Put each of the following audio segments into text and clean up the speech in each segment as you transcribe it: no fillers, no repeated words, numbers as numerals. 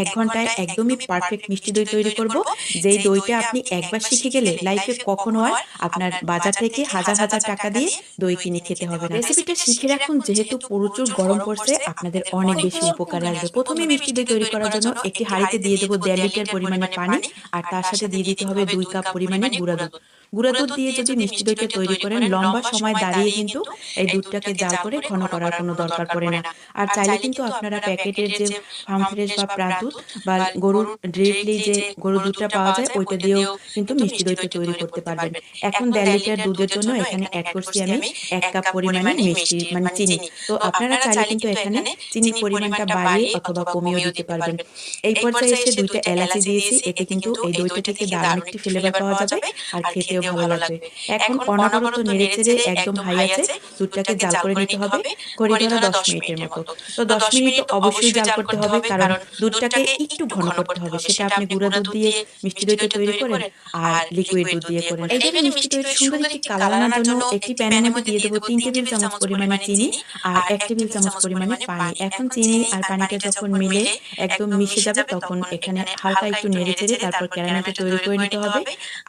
1 ঘন্টায় একদমই পারফেক্ট মিষ্টি দই তৈরি করব। যেই দইটা আপনি একবার শিখে গেলে লাইফে কখনো আর আপনার বাজার থেকে হাজার, হাজার টাকা দিয়ে দই কিনে খেতে হবে না। রেসিপিটা শিখে রাখুন, যেহেতু প্রচুর গরম পড়ছে, আপনাদের অনেক বেশি উপকারে আসবে। ১ম এ মিষ্টি দই তৈরি করার জন্য একটি হাঁড়িতে দিয়ে দেব ১.৫ লিটার পরিমাণে পানি, আর তার সাথে দিয়ে দিতে হবে ২ কাপ পরিমাণে গুঁড়া দুধ। গুঁড়া দুধ দিয়ে যদি মিষ্টি দইটা তৈরি করেন, লম্বা সময় দাঁড়িয়ে কিন্তু এই দুধটাকে জাল করে ঘন করার কোনো দরকার পড়ে না। আর চাইলে কিন্তু আপনারা প্যাকেটের যে ফার্ম ফ্রেশ বা প্রাণ দুধ বা গরুর ডিরেক্টলি যে গরুর দুধটা পাওয়া যায় ওইটা দিয়েও কিন্তু মিষ্টি দইটা তৈরি করতে পারবেন। এখন ১.৫ লিটার দুধের জন্য এখানে এড করছি আমি ১ কাপ পরিমাণে মিষ্টি মানে চিনি। তো আপনারা চাইলে কিন্তু এখানে চিনির পরিমাণটা বাড়িয়ে অথবা কমিয়েও দিতে পারবেন। এই পর্যায়ে এসে ২ টা এলাচি দিয়েছি। এতে কিন্তু এই দইটা থেকে দারুণ একটি ফ্লেভার পাওয়া যাবে আর খেতেও ভালো লাগবে। এখন অনবরত নেড়েচেড়ে একদম হাই আঁচে দুধটাকে জাল করে নিতে হবে ঘড়ি ধরা ১০ মিনিটের মতো। তো ১০ মিনিট তো অবশ্যই জাল করতে হবে, কারণ দুধটাকে একটু ঘন করতে হবে। সেটা আপনি গুঁড়া দুধ দিয়ে মিষ্টি দইটা তৈরি করেন আর লিকুইড দুধ দিয়ে করেন। এইভাবে মিষ্টি দইয়ের সুন্দর একটি কালার আনার জন্য একটি প্যানের মধ্যে দিয়ে দেব ৩ টেবিল চামচ পরিমাণে চিনি আর ১ টেবিল চামচ পরিমাণে পানি। এখন চিনি আর পানিটা যখন মিলে একদম মিশে যাবে, তখন এখানে হালকা একটু নেড়েচেড়ে তারপর ক্যারামেলটা তৈরি করে নিতে হবে।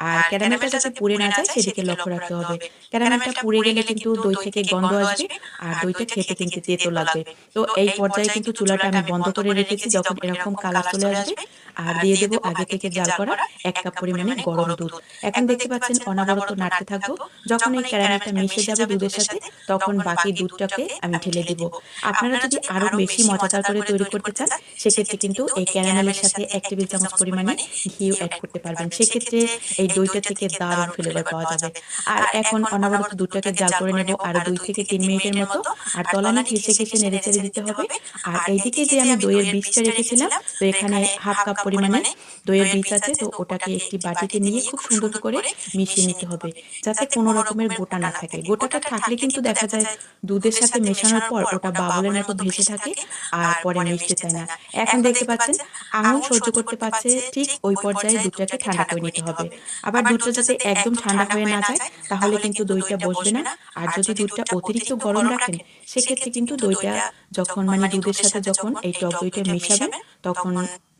আর ক্যারামেলটা যাতে পুড়ে না যায় সেদিকে লক্ষ্য রাখতে হবে। ক্যারামেলটা পুড়ে গেলে কিন্তু দই থেকে গন্ধ আসবে আর দইটা খেতে কিন্তু তেতো লাগবে। তো এই পর্যায়ে কিন্তু চুলাটা আমি বন্ধ করে রেখেছি। যখন এরকম কালার চলে আসবে আর দিয়ে দেব আগে থেকে জাল করা ১ কাপ পরিমাণে গরম দুধ। এখন দেখতে পাচ্ছেন অনবরত নাড়তে থাকবো। যখন এই ক্যারামেলটা মিশে যাবে দুধের সাথে, তখন বাকি দুধটাকে আমি ঢেলে দিব। আপনারা যদি আরো বেশি মজাদার করে তৈরি করতে চান, সেক্ষেত্রে কিন্তু এই ক্যারামেলের সাথে ১ টেবিল চামচ পরিমাণে ঘিও এড করতে পারবেন। সেক্ষেত্রে এই দইটা থেকে দারুণ ফ্লেভার পাওয়া যাবে। আর এখন অনবরত দুধটাকে জাল করে নেব আরো ২ থেকে ৩ মিনিটের মতো। আর তলানি ঘেঁষে ঘেঁষে নেড়েচেড়ে দিতে হবে। আর এইদিকে যে আমি দইয়ের বীজটা রেখেছিলাম, তো এখানে হাফ কাপ পরিমাণে দইয়ের বীজ আছে, তো ওটাকে একটি বাটিতে নিয়ে খুব সুন্দর করে মিশিয়ে নিতে হবে, যাতে কোনো রকমের গোটা না থাকে। গোটাটা থাকলে কিন্তু দেখা যায় দুধের সাথে মেশানোর পর ওটা বাবলের মতো ভেসে থাকে আর পরে মিশতে চায় না। এখন দেখতে পাচ্ছেন আঙুল সহ্য করতে পারছে, ঠিক ওই পর্যায়ে দুধটাকে ঠান্ডা করে নিতে হবে। আবার দুধটা যাতে একদম ঠান্ডা হয়ে না যায়, তাহলে কিন্তু দইটা বসবে না। আর যদি দুধটা অতিরিক্ত গরম রাখেন, সেক্ষেত্রে কিন্তু দইটা যখন মানে দুধের সাথে যখন এই টক দইটা মেশাবেন, তখন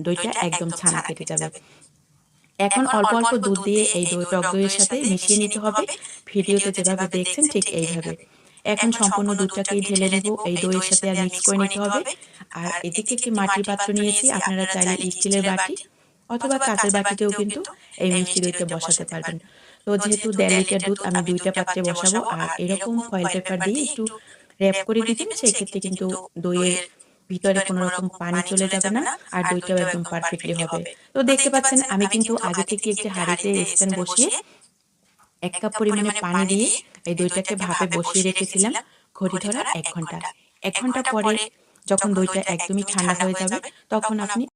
দইটা একদম ছানা কেটে যাবে। এখন অল্প অল্প দুধ দিয়ে এই টক দইয়ের সাথে মিশিয়ে নিতে হবে। ভিডিওতে যেভাবে দেখছেন ঠিক এইভাবে। এখন সম্পূর্ণ দুধটাকেই ঢেলে নেব এই দইয়ের সাথে আর মিক্স করে নিতে হবে। আর এদিকে একটি মাটির পাত্র নিয়েছি। আপনারা চাইলে স্টিলের বাটি অথবা কাঁচের বাটিতেও কিন্তু এই মিষ্টি দইটা বসাতে পারবেন। তো যেহেতু ১.৫ লিটার দুধ আমি ২ টা পাত্রে বসাবো, আর এরকম ফয়েল পেপার দিয়ে একটু র‍্যাপ করে দিবেন। সেক্ষেত্রে কিন্তু দইয়ের ভিতরে কোনো রকম পানি চলে যাবে না আর দইটাও একদম পারফেক্টলি হবে। তো দেখতে পাচ্ছেন আমি কিন্তু আগে থেকে একটি হাঁড়িতে স্ট্যান্ড বসিয়ে ১ কাপ পরিমাণে পানি দিয়ে এই দইটাকে ভাপে বসিয়ে রেখেছিলাম ঘড়ি ধরা ১ ঘন্টা। ১ ঘন্টা পরে যখন দইটা একদমই ঠান্ডা হয়ে যাবে, তখন আপনি